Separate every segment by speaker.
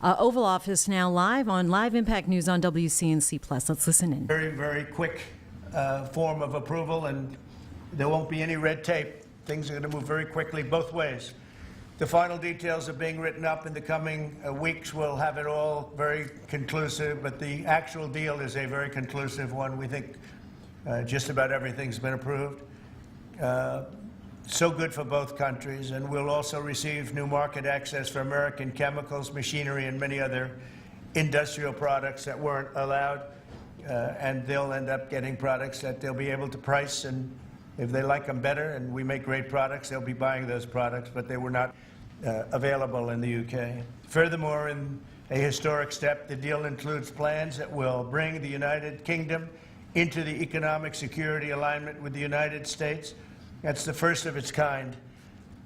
Speaker 1: Oval Office now live on Live Impact News on WCNC+. Let's listen in.
Speaker 2: Very, very quick form of approval, and there won't be any red tape. Things are going to move very quickly both ways. The final details are being written up in the coming weeks. We'll have it all very conclusive, but the actual deal is a very conclusive one. We think just about everything's been approved. So good for both countries, and we'll also receive new market access for American chemicals, machinery, and many other industrial products that weren't allowed, and they'll end up getting products that they'll be able to price, and if they like them better and we make great products, they'll be buying those products, but they were not available in the UK. Furthermore, in a historic step, the deal includes plans that will bring the United Kingdom into the economic security alignment with the United States. That's the first of its kind.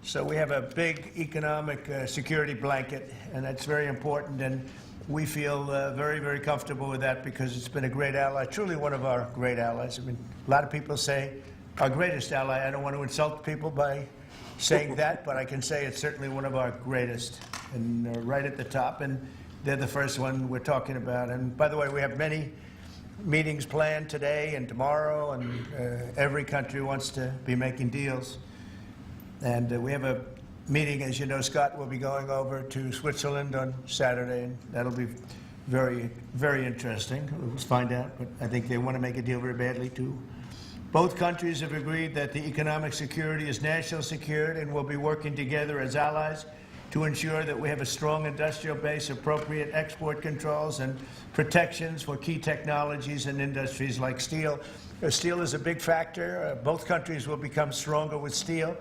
Speaker 2: So we have a big economic security blanket, and that's very important, and we feel very, very comfortable with that because it's been a great ally, truly one of our great allies. I mean, a lot of people say our greatest ally. I don't want to insult people by saying that, but I can say it's certainly one of our greatest, and right at the top, and they're the first one we're talking about. And by the way, we have many meetings planned today and tomorrow, and every country wants to be making deals. And we have a meeting, as you know, Scott will be going over to Switzerland on Saturday, and that'll be very, very interesting. We'll find out, but I think they want to make a deal very badly, too. Both countries have agreed that the economic security is national security, and will be working together as allies to ensure that we have a strong industrial base, appropriate export controls, and protections for key technologies and industries like steel. Steel is a big factor. Both countries will become stronger with steel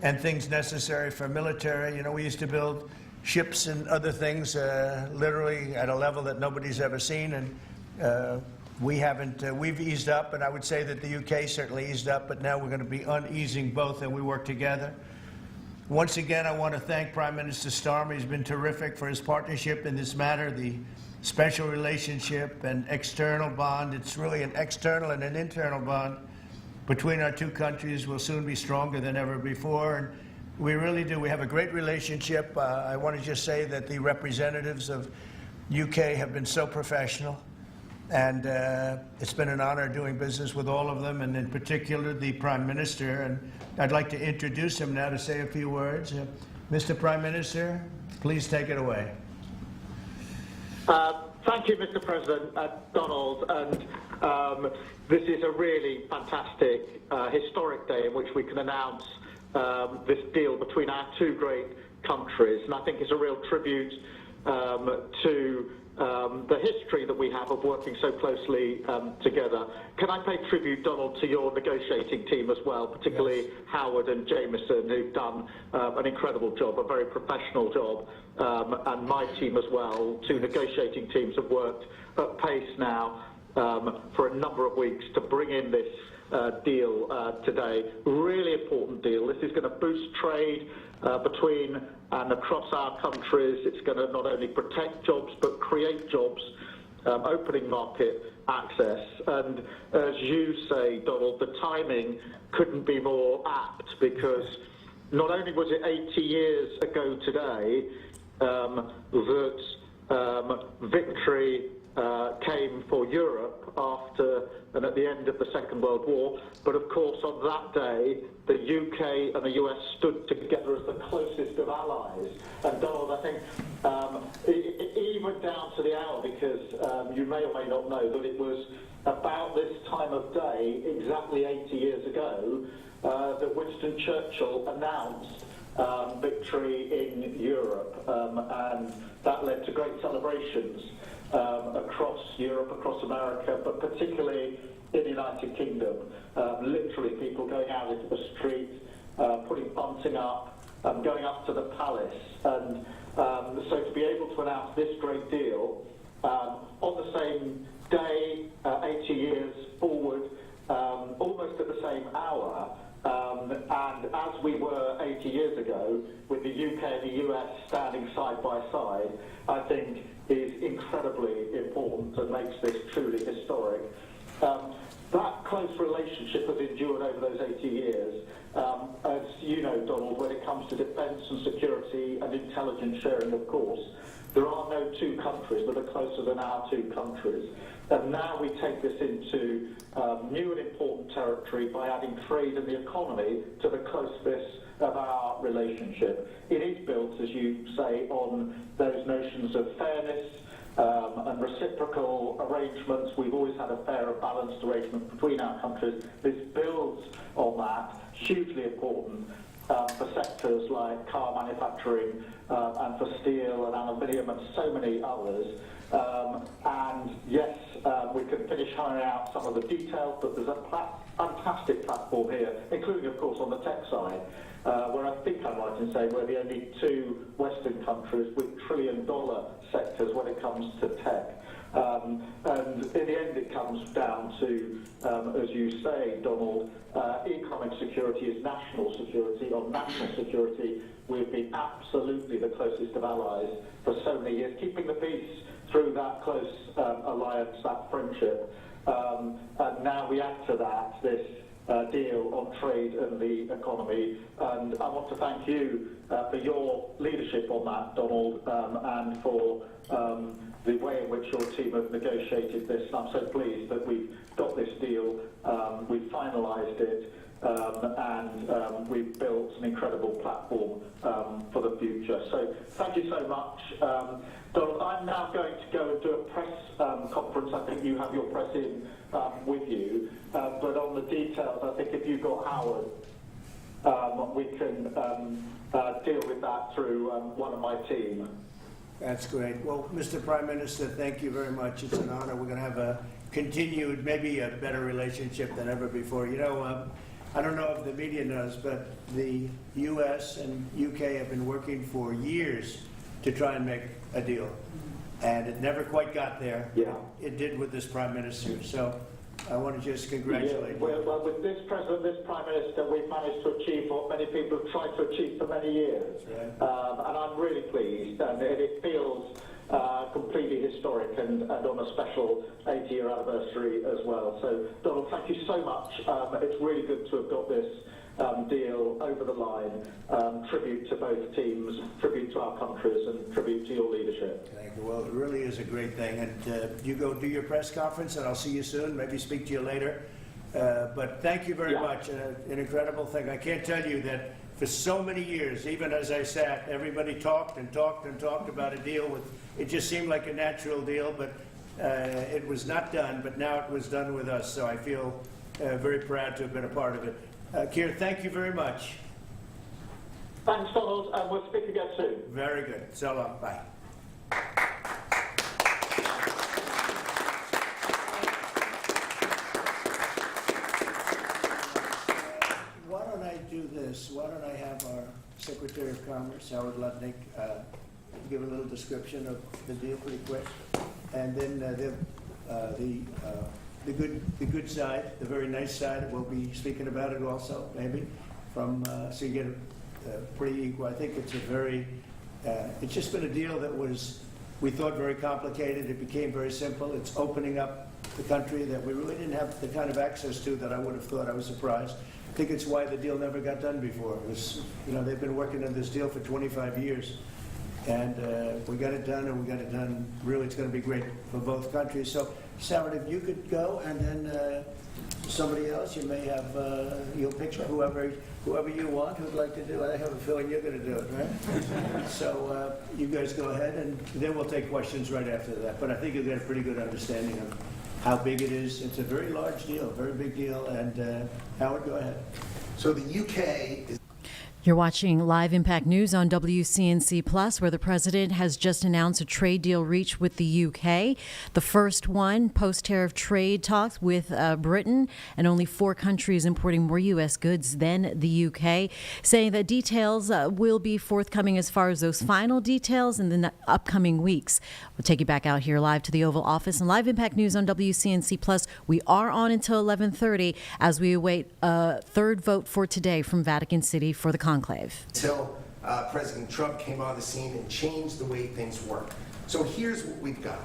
Speaker 2: and things necessary for military. You know, we used to build ships and other things literally at a level that nobody's ever seen, and we haven't, we've eased up, and I would say that the UK certainly eased up, but now we're going to be uneasing both, and we work together. Once again, I want to thank Prime Minister Starmer. He's been terrific for his partnership in this matter, the special relationship and external bond. It's really an external and an internal bond between our two countries will soon be stronger than ever before, and we really do. We have a great relationship. I want to just say that the representatives of UK have been so professional, and it's been an honor doing business with all of them, and in particular the Prime Minister. And I'd like to introduce him now to say a few words. Mr. Prime Minister, please take it away.
Speaker 3: Thank you, Mr. President, Donald. And this is a really fantastic, historic day in which we can announce this deal between our two great countries. And I think it's a real tribute to the history that we have of working so closely together. Can I pay tribute, Donald, to your negotiating team as well, particularly yes, Howard and Jameson, who've done an incredible job, a very professional job, and my team as well. Two negotiating teams have worked at pace now for a number of weeks to bring in this deal today. Really important deal. This is going to boost trade between and across our countries. It's going to not only protect jobs but create jobs, opening market access. And as you say, Donald, the timing couldn't be more apt, because not only was it 80 years ago today that victory came for Europe after and at the end of the Second World War, but of course on that day the UK and the US stood together as the closest of allies. And Donald, I think even down to the hour, because you may or may not know that it was about this time of day, exactly 80 years ago, that Winston Churchill announced victory in Europe, and that led to great celebrations across Europe, across America, but particularly in the United Kingdom. Literally people going out into the street, putting bunting up, going up to the palace. And so to be able to announce this great deal on the same day, 80 years forward, almost at the same hour, and as we were 80 years ago, with the UK and the US standing side by side, I think is incredibly important and makes this truly historic. That close relationship has endured over those 80 years. As you know, Donald, when it comes to defence and security and intelligence sharing, of course, There are no two countries that are closer than our two countries. And now we take this into new and important territory by adding trade and the economy to the closeness of our relationship. It is built, as you say, on those notions of fairness and reciprocal arrangements. We've always had a fair and balanced arrangement between our countries. This builds on that, hugely important for sectors like car manufacturing and for steel and aluminium and so many others. And yes, we can finish ironing out some of the details, but there's a fantastic platform here, including, of course, on the tech side, where I think I'm right in saying we're the only two Western countries with trillion-dollar sectors when it comes to tech. And in the end, it comes down to, as you say, Donald, economic security is national security. On national security, we've been absolutely the closest of allies for so many years, keeping the peace through that close alliance, that friendship. And now we add to that this deal on trade and the economy. And I want to thank you for your leadership on that, Donald, and for the way in which your team have negotiated this. And I'm so pleased that we've got this deal, we've finalised it, and we've built an incredible platform for the future. So thank you so much. Donald, I'm now going to go and do a press conference. I think you have your press in with you. But on the details, I think if you've got Howard, we can deal with that through one of my team.
Speaker 2: That's great. Well, Mr. Prime Minister, thank you very much. It's an honor. We're going to have a continued, maybe a better relationship than ever before. You know, I don't know if the media knows, but the U.S. and U.K. have been working for years to try and make a deal. And it never quite got there.
Speaker 3: Yeah.
Speaker 2: It did with this Prime Minister. So I want to just congratulate you.
Speaker 3: Well, with this President, this Prime Minister, we've managed to achieve what many people have tried to achieve for many years.
Speaker 2: Right.
Speaker 3: And I'm really pleased, and it feels completely historic and on a special 80-year anniversary as well. So, Donald, thank you so much. It's really good to have got this deal over the line. Tribute to both teams, tribute to our countries, and tribute to your leadership.
Speaker 2: Thank you. Well, it really is a great thing. And you go do your press conference, and I'll see you soon. Maybe speak to you later. But thank you very much. An incredible thing. I can't tell you that for so many years, even as I sat, everybody talked and talked and talked about a deal. It just seemed like a natural deal, but it was not done. But now it was done with us. So I feel very proud to have been a part of it. Keir, thank you very much.
Speaker 3: Thanks, Donald, and we'll speak again soon.
Speaker 2: Very good. So long. Bye. Why don't I do this? Why don't I have our Secretary of Commerce, Howard Lutnick, give a little description of the deal pretty quick, and then the good side, the very nice side, we'll be speaking about it also, maybe, from so you get a pretty equal. I think it's a very, it's just been a deal that was, we thought, very complicated. It became very simple. It's opening up the country that we really didn't have the kind of access to that I would have thought. I was surprised. I think it's why the deal never got done before. It was, you know, they've been working on this deal for 25 years. And we got it done, and we got it done. Really, it's going to be great for both countries. So, Howard, if you could go, and then somebody else, you may have, you'll pick whoever you want who'd like to do it. I have a feeling you're going to do it, right? So you guys go ahead, and then we'll take questions right after that. But I think you'll get a pretty good understanding of how big it is. It's a very large deal, very big deal. And Howard, go ahead.
Speaker 4: So the UK is...
Speaker 1: You're watching Live Impact News on WCNC Plus, where the president has just announced a trade deal reached with the UK. The first one, post-tariff trade talks with Britain, and only 4 countries importing more U.S. goods than the UK, saying that details will be forthcoming as far as those final details in the upcoming weeks. We'll take you back out here live to the Oval Office and Live Impact News on WCNC Plus. We are on until 11:30 as we await a third vote for today from Vatican City for the conclave.
Speaker 4: Until President Trump came on the scene and changed the way things work. So here's what we've got.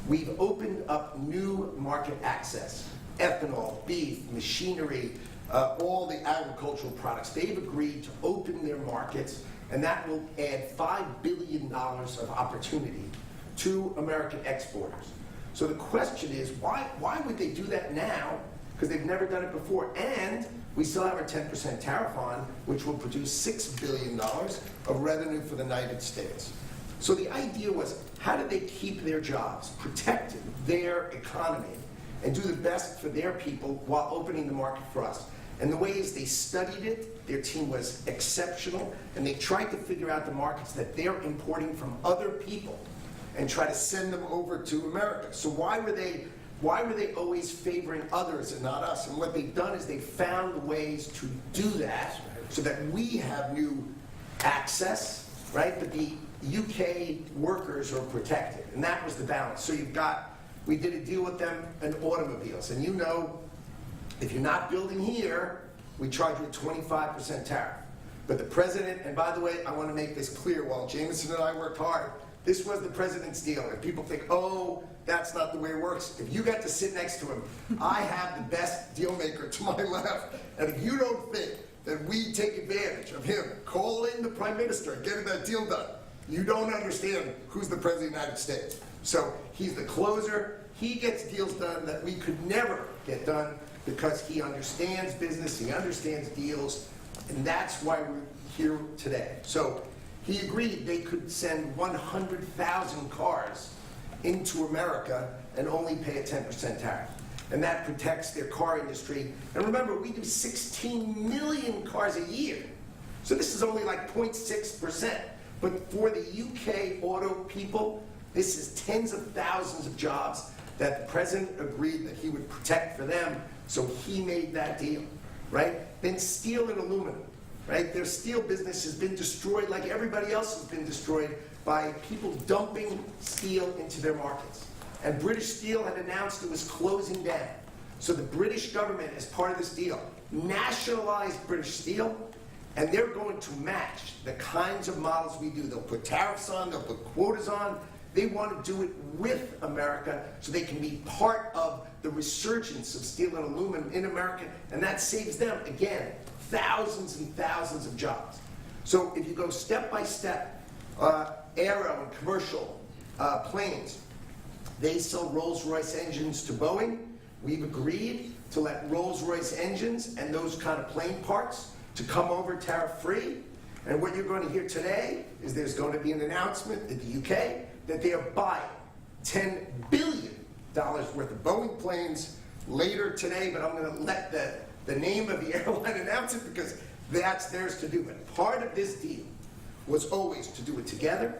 Speaker 4: We've opened up new market access, ethanol, beef, machinery, all the agricultural products. They've agreed to open their markets, and that will add $5 billion of opportunity to American exporters. So the question is, why would they do that now? Because they've never done it before, and we still have our 10% tariff on, which will produce $6 billion of revenue for the United States. So the idea was, how do they keep their jobs, protect their economy, and do the best for their people while opening the market for us? And the way is they studied it, their team was exceptional, and they tried to figure out the markets that they're importing from other people and try to send them over to America. So why were they always favoring others and not us? And what they've done is they've found ways to do that so that we have new access, right? But the UK workers are protected, and that was the balance. So we did a deal with them in automobiles, and you know, if you're not building here, we charge you a 25% tariff. But the president, and by the way, I want to make this clear, while Jameson and I worked hard, this was the president's deal. And people think, oh, that's not the way it works. If you got to sit next to him, I have the best deal maker to my left. And if you don't think that we take advantage of him calling the prime minister and getting that deal done, you don't understand who's the president of the United States. So he's the closer. He gets deals done that we could never get done because he understands business, he understands deals, and that's why we're here today. So he agreed they could send 100,000 cars into America and only pay a 10% tariff. And that protects their car industry. And remember, we do 16 million cars a year. So this is only like 0.6%. But for the UK auto people, this is tens of thousands of jobs that the president agreed that he would protect for them. So he made that deal, right? Then steel and aluminum, right? Their steel business has been destroyed like everybody else has been destroyed by people dumping steel into their markets. And British Steel had announced it was closing down. So the British government, as part of this deal, nationalized British Steel, and they're going to match the kinds of models we do. They'll put tariffs on, they'll put quotas on. They want to do it with America so they can be part of the resurgence of steel and aluminum in America, and that saves them, again, thousands and thousands of jobs. So if you go step by step, aero and commercial planes, they sell Rolls-Royce engines to Boeing. We've agreed to let Rolls-Royce engines and those kind of plane parts to come over tariff-free. And what you're going to hear today is there's going to be an announcement in the UK that they are buying $10 billion worth of Boeing planes later today, but I'm going to let the name of the airline announce it because that's theirs to do. But part of this deal was always to do it together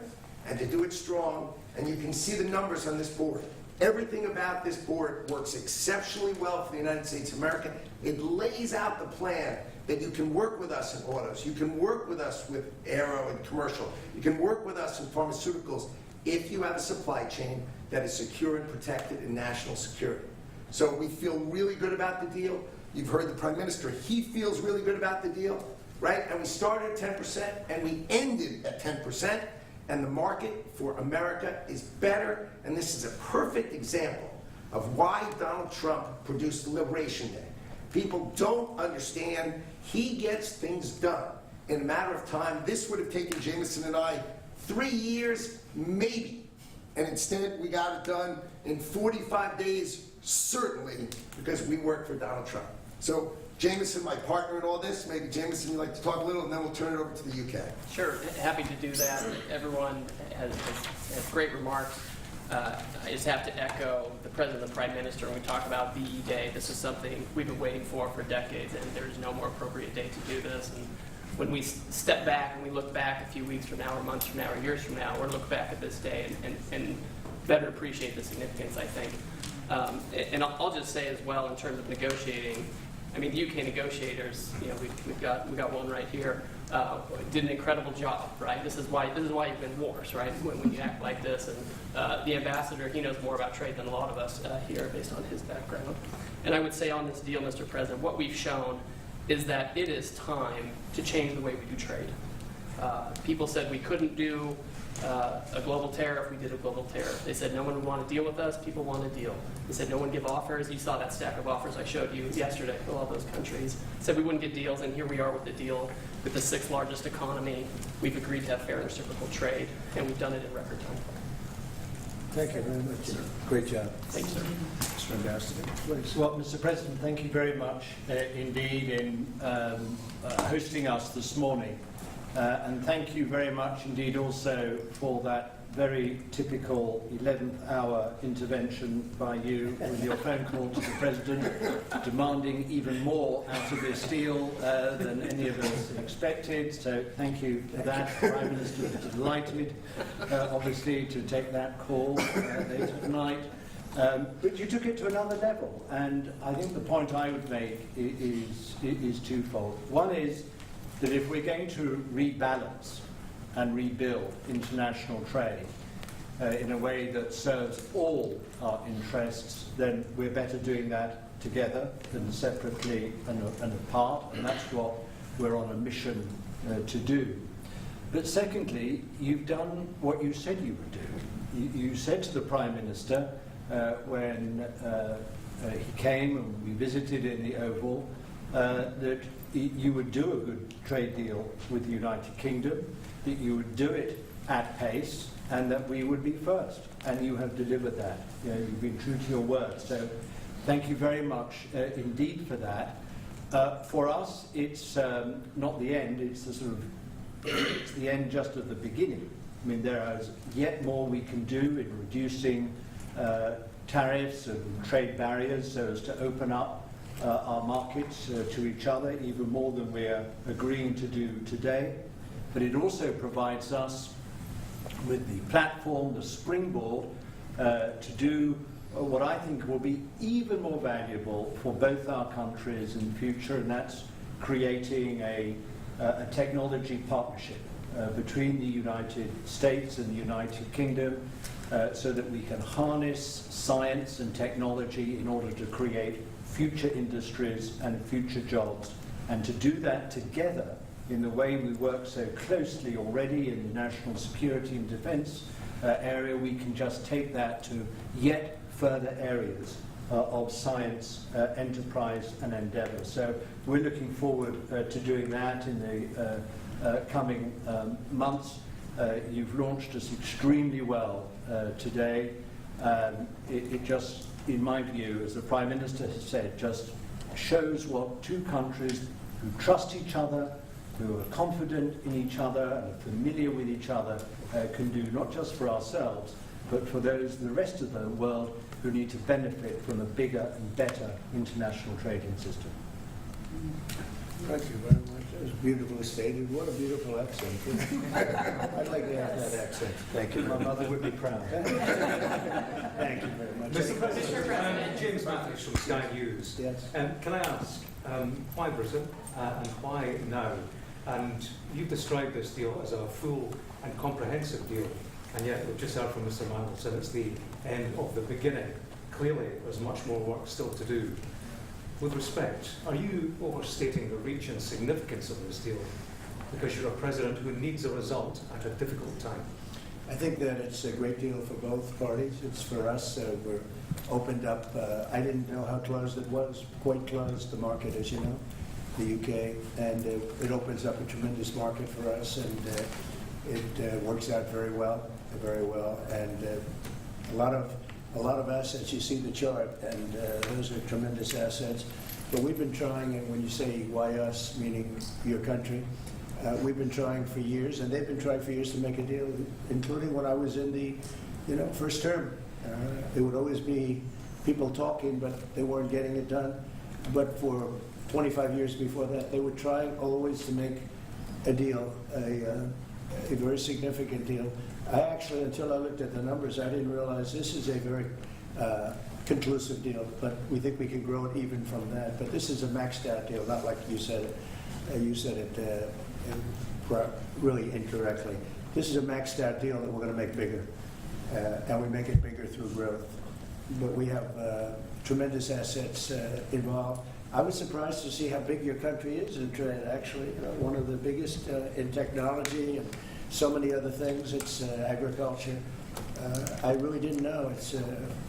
Speaker 4: and to do it strong, and you can see the numbers on this board. Everything about this board works exceptionally well for the United States of America. It lays out the plan that you can work with us in autos, you can work with us with aero and commercial, you can work with us in pharmaceuticals if you have a supply chain that is secure and protected in national security. So we feel really good about the deal. You've heard the Prime Minister, he feels really good about the deal, right? And we started at 10% and we ended at 10%, and the market for America is better, and this is a perfect example of why Donald Trump produced Liberation Day. People don't understand. He gets things done in a matter of time. This would have taken Jameson and I 3 years, maybe. And instead, we got it done in 45 days, certainly, because we worked for Donald Trump. So, Jameson, my partner in all this, maybe Jameson, you'd like to talk a little, and then we'll turn it over to the UK.
Speaker 5: Sure, happy to do that. Everyone has great remarks. I just have to echo the President and the Prime Minister when we talk about VE Day. This is something we've been waiting for decades, and there's no more appropriate day to do this. And when we step back and we look back a few weeks from now, or months from now, or years from now, we're look back at this day and better appreciate the significance, I think. And I'll just say as well, in terms of negotiating, I mean, the UK negotiators, you know, we got one right here, did an incredible job, right? This is why you've been wars, right? When you act like this, and the ambassador, he knows more about trade than a lot of us here, based on his background. And I would say on this deal, Mr. President, what we've shown is that it is time to change the way we do trade. People said we couldn't do a global tariff, we did a global tariff. They said no one would want to deal with us, people want to deal. They said no one give offers. You saw that stack of offers I showed you yesterday for all those countries. Said we wouldn't get deals, and here we are with the deal with the 6th largest economy. We've agreed to have fair and reciprocal trade, and we've done it in record time.
Speaker 2: Thank you very much. Great job.
Speaker 5: Thank you, sir.
Speaker 2: Mr. Ambassador, please.
Speaker 6: Well, Mr. President, thank you very much indeed in hosting us this morning. And thank you very much indeed also for that very typical 11th hour intervention by you with your phone call to the President, demanding even more out of this deal than any of us expected. So thank you for that. The Prime Minister was delighted, obviously, to take that call later tonight. But you took it to another level, and I think the point I would make is twofold. One is that if we're going to rebalance and rebuild international trade in a way that serves all our interests, then we're better doing that together than separately and apart, and that's what we're on a mission to do. But secondly, you've done what you said you would do. You said to the Prime Minister when he came and we visited in the Oval that you would do a good trade deal with the United Kingdom, that you would do it at pace, and that we would be first. And you have delivered that. You've been true to your word. So thank you very much indeed for that. For us, it's not the end. It's it's the end just of the beginning. I mean, there is yet more we can do in reducing tariffs and trade barriers so as to open up our markets to each other even more than we're agreeing to do today. But it also provides us with the platform, the springboard, to do what I think will be even more valuable for both our countries in the future, and that's creating a technology partnership between the United States and the United Kingdom so that we can harness science and technology in order to create future industries and future jobs, and to do that together in the way we work so closely already in the national security and defence area. We can just take that to yet further areas of science, enterprise and endeavour. So we're looking forward to doing that in the coming months. You've launched us extremely well today. It just, in my view, as the Prime Minister has said, just shows what two countries who trust each other, who are confident in each other and are familiar with each other can do, not just for ourselves, but for those, the rest of the world, who need to benefit from a bigger and better international trading system.
Speaker 2: Thank you very much. That was beautifully stated. What a beautiful accent. I'd like to have that accent. Thank you.
Speaker 6: My mother would be proud.
Speaker 2: Thank you very much.
Speaker 7: Mr. President, James Matthews from Sky News.
Speaker 2: Yes.
Speaker 7: Can I ask, why Britain and why now? And you've described this deal as a full and comprehensive deal, and yet we've just heard from Mr. Mandelson it's the end of the beginning. Clearly, there's much more work still to do. With respect, are you overstating the reach and significance of this deal because you're a president who needs a result at a difficult time?
Speaker 2: I think that it's a great deal for both parties. It's for us. We're opened up. I didn't know how closed it was. Quite closed, the market, as you know, the UK, and it opens up a tremendous market for us, and it works out very well, and a lot of assets. You see the chart, and those are tremendous assets. But we've been trying, and when you say why us, meaning your country, we've been trying for years, and they've been trying for years to make a deal, including when I was in the, first term. There would always be people talking, but they weren't getting it done. But for 25 years before that, they were trying always to make a deal, a very significant deal. I actually, until I looked at the numbers, I didn't realize this is a very conclusive deal, but we think we can grow it even from that. But this is a maxed out deal, not like you said it. You said it really incorrectly. This is a maxed out deal that we're going to make bigger, and we make it bigger through growth. But we have tremendous assets involved. I was surprised to see how big your country is in trade, actually. One of the biggest in technology and so many other things. It's agriculture. I really didn't know. It's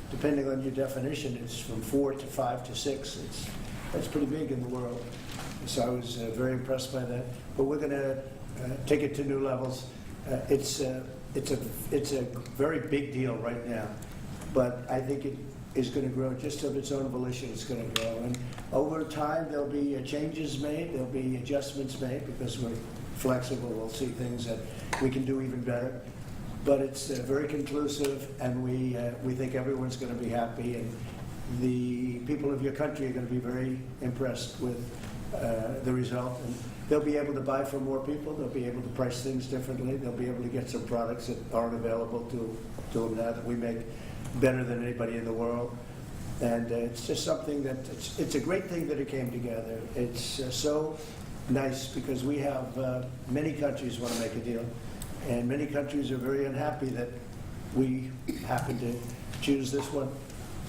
Speaker 2: depending on your definition, it's from 4 to 5 to 6. That's pretty big in the world. So I was very impressed by that. But we're going to take it to new levels. It's a very big deal right now, but I think it is going to grow just of its own volition. It's going to grow, and over time there'll be changes made, there'll be adjustments made because we're flexible. We'll see things that we can do even better. But it's very conclusive, and we think everyone's going to be happy, and the people of your country are going to be very impressed with the result. And they'll be able to buy from more people. They'll be able to price things differently. They'll be able to get some products that aren't available to them now that we make better than anybody in the world. And it's just something that it's a great thing that it came together. It's so nice because we have many countries want to make a deal, and many countries are very unhappy that we happen to choose this one,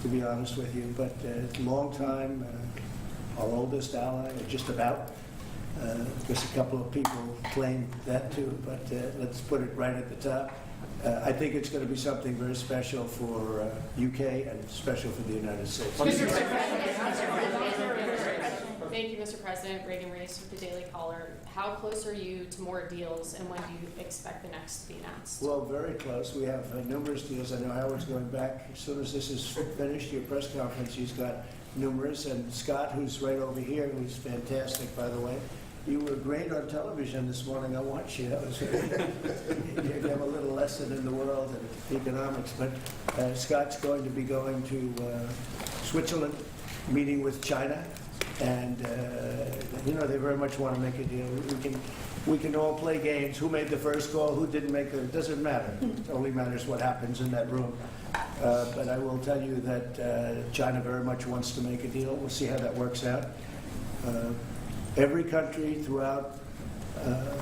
Speaker 2: to be honest with you. But it's a long time, our oldest ally, or just about. Because a couple of people claim that too, but let's put it right at the top. I think it's going to be something very special for UK and special for the United States.
Speaker 8: Thank you, Mr. President. Reagan Reese with the Daily Caller. How close are you to more deals, and when do you expect the next to be announced?
Speaker 2: Well, very close. We have numerous deals. I know Howard's going back. As soon as this is finished, your press conference, he's got numerous. And Scott, who's right over here, who's fantastic, by the way. You were great on television this morning. I watched you. That was you have a little lesson in the world and economics. But Scott's going to be going to Switzerland, meeting with China, and they very much want to make a deal. We can all play games. Who made the first call? Who didn't make it? It doesn't matter. It only matters what happens in that room. But I will tell you that China very much wants to make a deal. We'll see how that works out. Every country throughout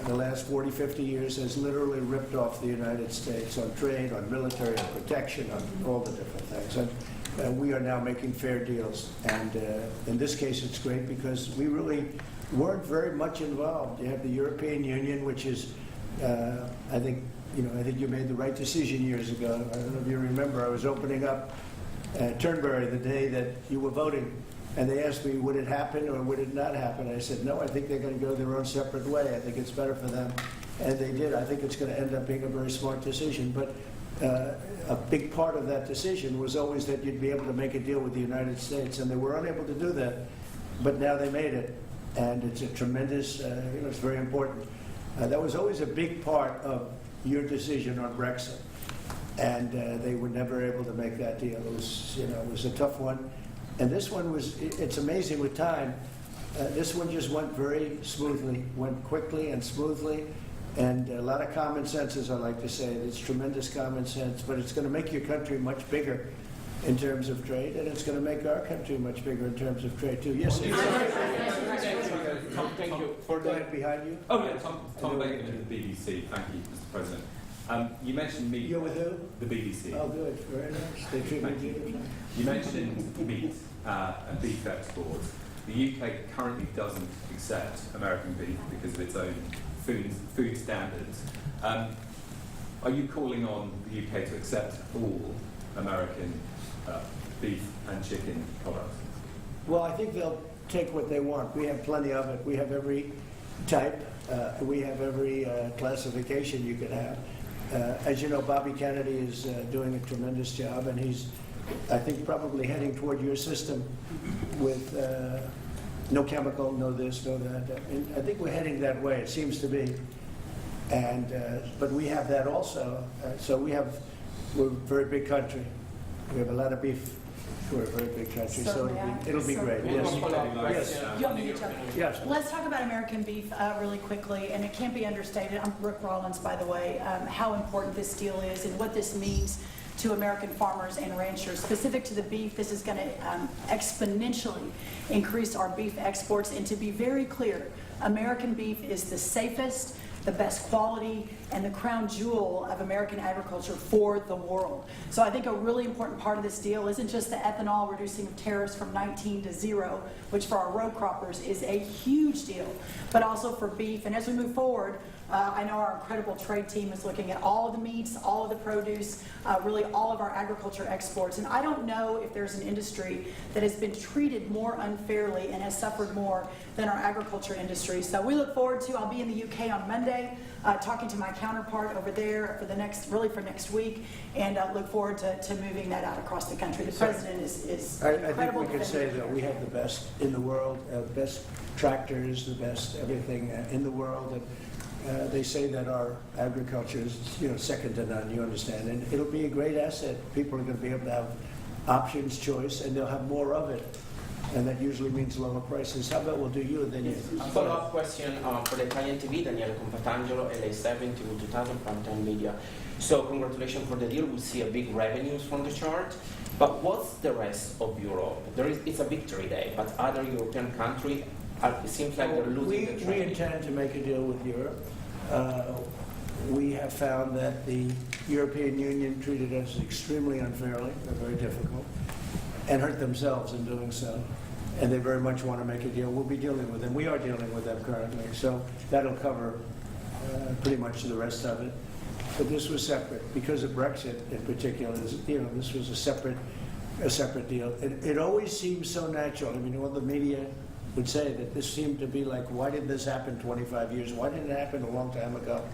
Speaker 2: the last 40, 50 years has literally ripped off the United States on trade, on military, on protection, on all the different things. And we are now making fair deals. And in this case, it's great because we really weren't very much involved. You have the European Union, which is, I think you made the right decision years ago. I don't know if you remember, I was opening up Turnberry the day that you were voting. And they asked me, would it happen or would it not happen? I said, no, I think they're going to go their own separate way. I think it's better for them. And they did. I think it's going to end up being a very smart decision. But a big part of that decision was always that you'd be able to make a deal with the United States. And they were unable to do that. But now they made it. And it's a tremendous, it's very important. That was always a big part of your decision on Brexit. And they were never able to make that deal. It was a tough one. And this one it's amazing with time. This one just went very smoothly, went quickly and smoothly, and a lot of common sense, as I like to say. It's tremendous common sense, but it's going to make your country much bigger in terms of trade, and it's going to make our country much bigger in terms of trade, too. Yes,
Speaker 9: Thank you.
Speaker 2: Go ahead, behind you.
Speaker 9: Oh, yeah, Tom Bacon of the BBC. Thank you, Mr. President. You mentioned meat.
Speaker 2: You're with who?
Speaker 9: The BBC.
Speaker 2: Oh, good. Very nice. They treat me good.
Speaker 9: You mentioned meat and beef exports. The UK currently doesn't accept American beef because of its own food standards. Are you calling on the UK to accept all American beef and chicken products?
Speaker 2: Well, I think they'll take what they want. We have plenty of it. We have every type. We have every classification you could have. As you know, Bobby Kennedy is doing a tremendous job, and he's, I think, probably heading toward your system with no chemical, no this, no that. I think we're heading that way, it seems to be. And but we have that also. So we're a very big country. We have a lot of beef. We're a very big country, so it'll be great. Yes.
Speaker 10: You want me to jump in?
Speaker 2: Yes.
Speaker 10: Let's talk about American beef really quickly, and it can't be understated. I'm Rick Rollins, by the way, how important this deal is and what this means to American farmers and ranchers. Specific to the beef, this is going to exponentially increase our beef exports. And to be very clear, American beef is the safest, the best quality, and the crown jewel of American agriculture for the world. So I think a really important part of this deal isn't just the ethanol reducing of tariffs from 19 to 0, which for our row croppers is a huge deal, but also for beef. And as we move forward, I know our incredible trade team is looking at all of the meats, all of the produce, really all of our agriculture exports. And I don't know if there's an industry that has been treated more unfairly and has suffered more than our agriculture industry. So we look forward to, I'll be in the UK on Monday, talking to my counterpart over there for next week, and look forward to moving that out across the country. The president is
Speaker 2: I think
Speaker 10: incredible.
Speaker 2: we can say that we have the best in the world, best tractors, the best everything in the world. And they say that our agriculture is, second to none, you understand. And it'll be a great asset. People are going to be able to have options, choice, and they'll have more of it. And that usually means lower prices. How about we'll do you and then you?
Speaker 11: A follow-up question for the Italian TV, Daniele Compatangelo, LA7 to 2000 Primetime Media. So congratulations for the deal. We'll see a big revenues from the chart. But what's the rest of Europe? It's a victory day, but other European countries, it seems like they're losing the
Speaker 2: We
Speaker 11: trade.
Speaker 2: intend to make a deal with Europe. We have found that the European Union treated us extremely unfairly, they're very difficult, and hurt themselves in doing so. And they very much want to make a deal. We'll be dealing with them. We are dealing with them currently, so that'll cover pretty much the rest of it. But this was separate because of Brexit in particular. This was a separate deal. It always seems so natural. I mean, all the media would say that this seemed to be like, why did this happen 25 years? Why didn't it happen a long time ago?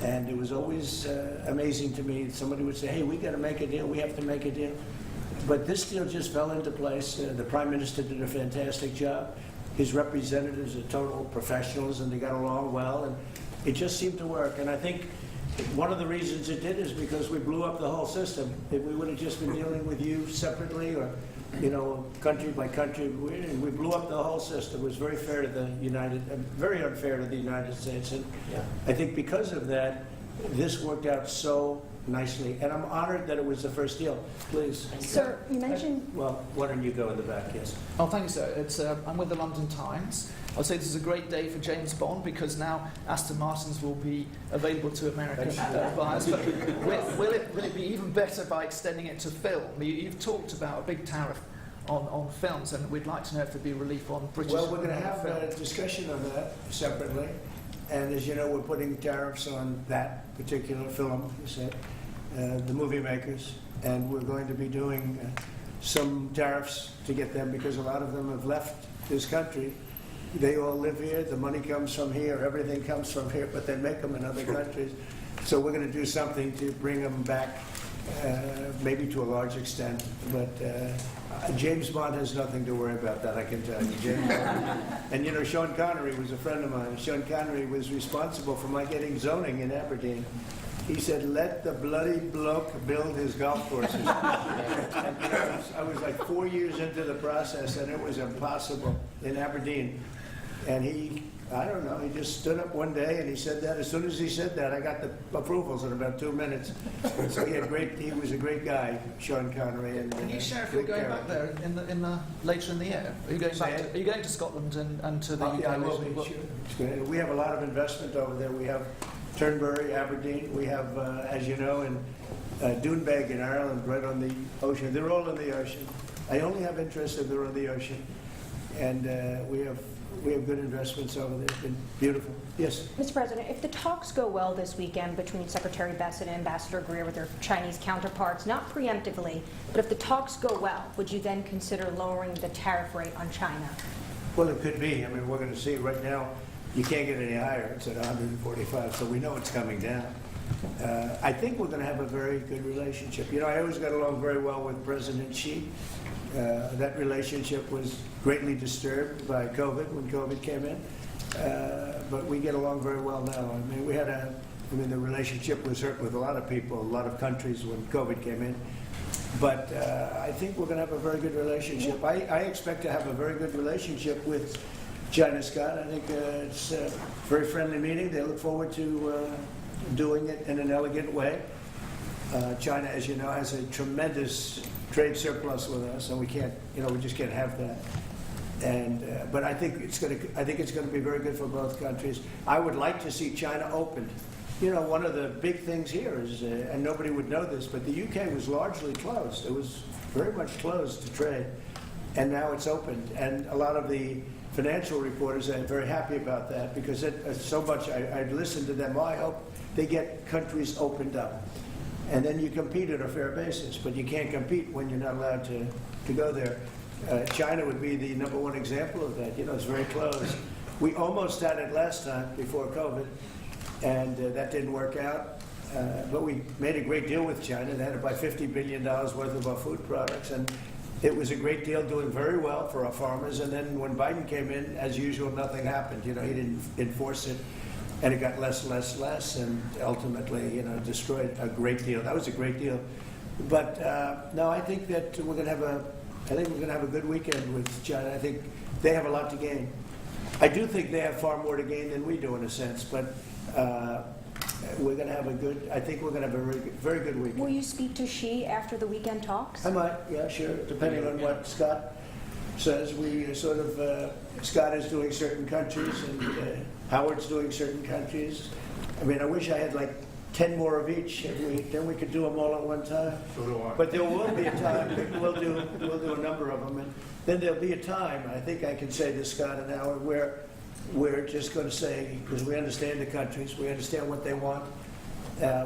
Speaker 2: And it was always amazing to me. Somebody would say, hey, we got to make a deal. We have to make a deal. But this deal just fell into place. The Prime Minister did a fantastic job. His representatives are total professionals, and they got along well. And it just seemed to work. And I think one of the reasons it did is because we blew up the whole system. If we would have just been dealing with you separately or, country by country, we blew up the whole system. It was very fair to very unfair to the United States. And I think because of that, this worked out so nicely. And I'm honored that it was the first deal. Please.
Speaker 12: Sir, you mentioned...
Speaker 2: Well, why don't you go in the back, yes.
Speaker 13: Oh, thank you, sir. I'm with the London Times. I'll say this is a great day for James Bond because now Aston Martins will be available to American buyers. But will it be even better by extending it to film? You've talked about a big tariff on films, and we'd like to know if there'd be relief on British.
Speaker 2: Well, we're going to have a discussion on that separately. And as you know, we're putting tariffs on that particular film, you said, the movie makers. And we're going to be doing some tariffs to get them because a lot of them have left this country. They all live here, the money comes from here, everything comes from here, but they make them in other countries. So we're going to do something to bring them back, maybe to a large extent. But James Bond has nothing to worry about that, I can tell you. James Bond. And Sean Connery was a friend of mine. Sean Connery was responsible for my getting zoning in Aberdeen. He said, let the bloody bloke build his golf courses. And, I was like 4 years into the process, and it was impossible in Aberdeen. And he just stood up one day and he said that. As soon as he said that, I got the approvals in about 2 minutes. So he was a great guy, Sean Connery. And,
Speaker 13: can you share if you're going back there later in the year? Are you going Are you going to Scotland and to the UK?
Speaker 2: Yeah, I will be, sure. We have a lot of investment over there. We have Turnberry, Aberdeen. We have, as you know, in Doonbeg in Ireland, right on the ocean. They're all in the ocean. I only have interest if they're on the ocean. And we have good investments over there. It's been beautiful. Yes?
Speaker 12: Mr. President, if the talks go well this weekend between Secretary Bessent and Ambassador Greer with their Chinese counterparts, not preemptively, but if the talks go well, would you then consider lowering the tariff rate on China?
Speaker 2: Well, it could be. I mean, we're going to see. Right now, you can't get any higher. It's at 145, so we know it's coming down. I think we're going to have a very good relationship. I always got along very well with President Xi. That relationship was greatly disturbed by COVID when COVID came in, but we get along very well now. I mean, the relationship was hurt with a lot of people, a lot of countries when COVID came in. But I think we're going to have a very good relationship. I expect to have a very good relationship with China, Scott. I think it's a very friendly meeting. They look forward to doing it in an elegant way. China, as you know, has a tremendous trade surplus with us, and we just can't have that. And but I think it's going to be very good for both countries. I would like to see China opened. One of the big things here is, and nobody would know this, but the UK was largely closed. It was very much closed to trade, and now it's opened. And a lot of the financial reporters, I'm very happy about that because so much I'd listen to them. Well, I hope they get countries opened up. And then you compete at a fair basis, but you can't compete when you're not allowed to go there. China would be the #1 example of that. You know, it's very close. We almost had it last time before COVID, and that didn't work out. But we made a great deal with China. They had to buy $50 billion worth of our food products, and it was a great deal, doing very well for our farmers. And then when Biden came in, as usual, nothing happened. You know, he didn't enforce it, and it got less, and ultimately, you know, destroyed a great deal. That was a great deal. But no, I think that we're going to have a good weekend with China. I think they have a lot to gain. I do think they have far more to gain than we do in a sense, but we're going to have I think we're going to have a very good weekend.
Speaker 12: Will you speak to Xi after the weekend talks?
Speaker 2: I might, yeah, sure, depending on what Scott says. We sort of, Scott is doing certain countries and Howard's doing certain countries. I mean, I wish I had like 10 more of each, then we could do them all at one time.
Speaker 6: So do I.
Speaker 2: But there will be a time, we'll do a number of them, and then there'll be a time, I think I can say to Scott and Howard, where we're just going to say, because we understand the countries, we understand what they want,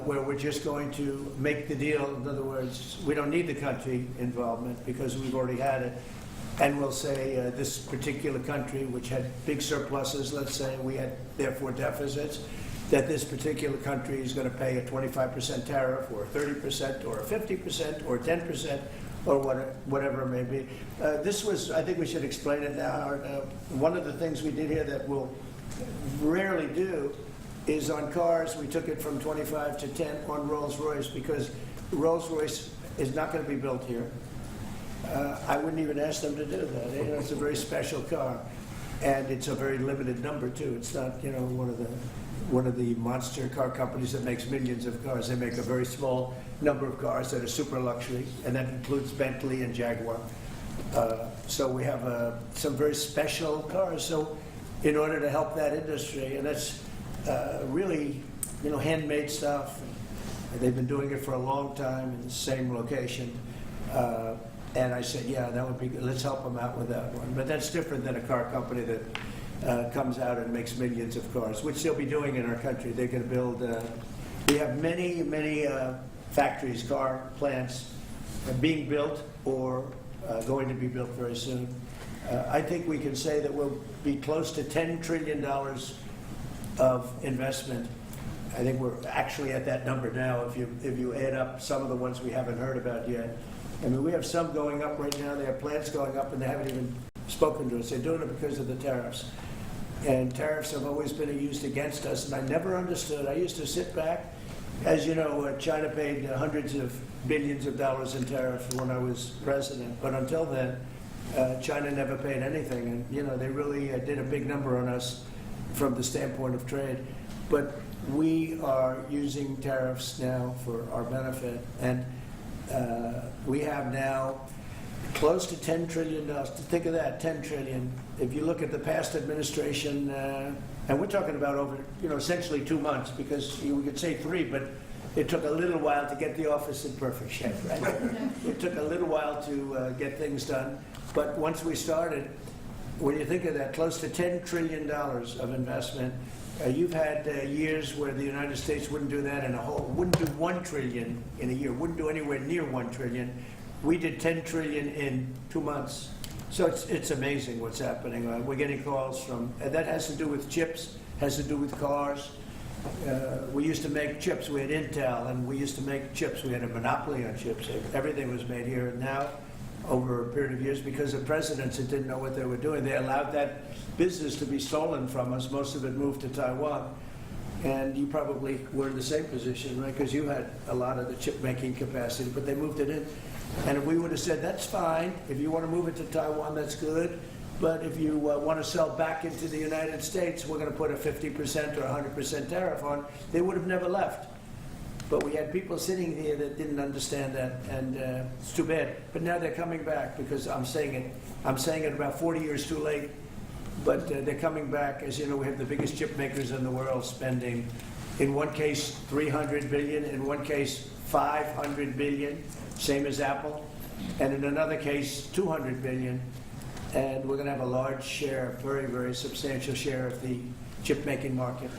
Speaker 2: where we're just going to make the deal. In other words, we don't need the country involvement because we've already had it. And we'll say this particular country, which had big surpluses, let's say, we had therefore deficits, that this particular country is going to pay a 25% tariff or 30% or 50% or 10% or whatever it may be. I think we should explain it now. One of the things we did here that we'll rarely do is on cars, we took it from 25 to 10 on Rolls-Royce because Rolls-Royce is not going to be built here. I wouldn't even ask them to do that. You know, it's a very special car, and it's a very limited number too. It's not, you know, one of the monster car companies that makes millions of cars. They make a very small number of cars that are super luxury, and that includes Bentley and Jaguar. So we have some very special cars. So in order to help that industry, and that's really, you know, handmade stuff. They've been doing it for a long time in the same location. And I said, yeah, that would be good. Let's help them out with that one. But that's different than a car company that comes out and makes millions of cars, which they'll be doing in our country. They're going to build, we have many factories, car plants being built or going to be built very soon. I think we can say that we'll be close to $10 trillion of investment. I think we're actually at that number now if you add up some of the ones we haven't heard about yet. I mean, we have some going up right now. They have plants going up, and they haven't even spoken to us. They're doing it because of the tariffs. And tariffs have always been used against us, and I never understood. I used to sit back. As you know, China paid hundreds of billions of dollars in tariffs when I was president. But until then, China never paid anything. And, you know, they really did a big number on us from the standpoint of trade. But we are using tariffs now for our benefit. And we have now close to $10 trillion. Think of that, $10 trillion. If you look at the past administration, and we're talking about over, you know, essentially 2 months, because we could say 3, but it took a little while to get the office in perfect shape, right? It took a little while to get things done. But once we started, when you think of that, close to $10 trillion of investment, you've had years where the United States wouldn't do that wouldn't do $1 trillion in a year, wouldn't do anywhere near $1 trillion. We did $10 trillion in 2 months. So it's amazing what's happening. We're getting calls from, and that has to do with chips, has to do with cars. We used to make chips. We had Intel, and we used to make chips. We had a monopoly on chips. Everything was made here. And now, over a period of years, because of presidents that didn't know what they were doing, they allowed that business to be stolen from us. Most of it moved to Taiwan. And you probably were in the same position, right? Because you had a lot of the chip-making capacity, but they moved it in. And if we would have said, that's fine, if you want to move it to Taiwan, that's good, but if you want to sell back into the United States, we're going to put a 50% or 100% tariff on, they would have never left. But we had people sitting here that didn't understand that, and it's too bad. But now they're coming back, because I'm saying it about 40 years too late, but they're coming back. As you know, we have the biggest chip makers in the world spending, in one case, $300 billion, in one case, $500 billion, same as Apple, and in another case, $200 billion. and we're going to have a large share, very, very substantial share of the chip-making market.